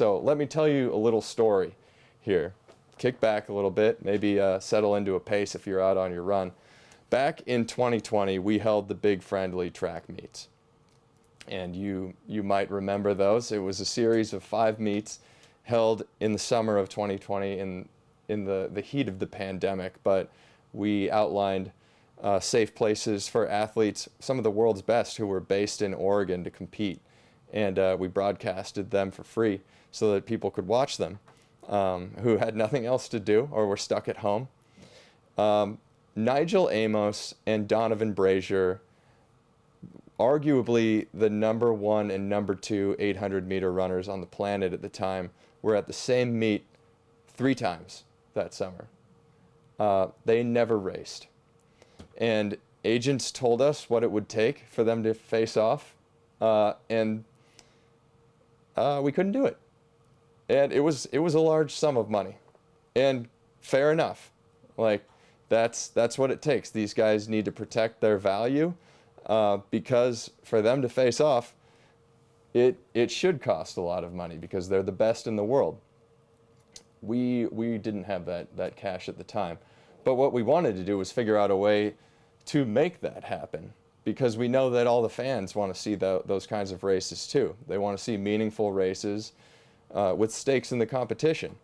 So let me tell you a little story here. Kick back a little bit, maybe settle into a pace if you're out on your run. Back in 2020, we held the Big Friendly track meets. And you might remember those. It was a series of 5 meets held in the summer of 2020 in the heat of the pandemic, but we outlined safe places for athletes, some of the world's best who were based in Oregon to compete. And we broadcasted them for free so that people could watch them who had nothing else to do or were stuck at home. Nigel Amos and Donovan Brazier, arguably the number 1 and number 2 800-meter runners on the planet at the time, were at the same meet 3 times that summer. They never raced. And agents told us what it would take for them to face off, and we couldn't do it. And it was a large sum of money, and fair enough. Like, that's what it takes. These guys need to protect their value, because for them to face off, it should cost a lot of money because they're the best in the world. We didn't have that cash at the time, but what we wanted to do was figure out a way to make that happen, because we know that all the fans want to see those kinds of races too. They want to see meaningful races with stakes in the competition.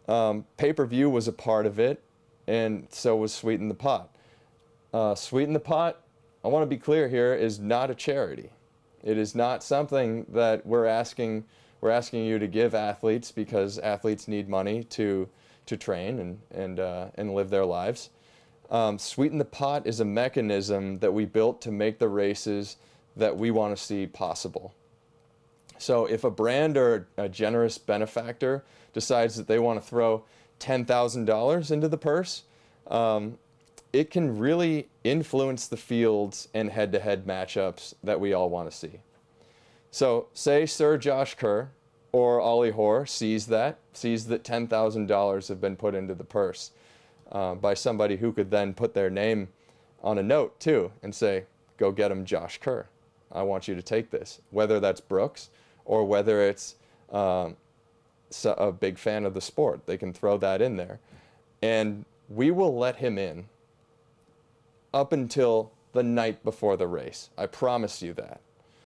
Pay-per-view was a part of it, and so was Sweeten the Pot. Sweeten the Pot, I want to be clear here, is not a charity. It is not something that we're asking you to give athletes because athletes need money to train and live their lives. Sweeten the Pot is a mechanism that we built to make the races that we want to see possible. So if a brand or a generous benefactor decides that they want to throw $10,000 into the purse, it can really influence the fields and head-to-head matchups that we all want to see. So say Sir Josh Kerr or Ollie Hoare sees that $10,000 have been put into the purse by somebody who could then put their name on a note too and say, go get him Josh Kerr. I want you to take this. Whether that's Brooks or whether it's a big fan of the sport, they can throw that in there. And we will let him in up until the night before the race. I promise you that.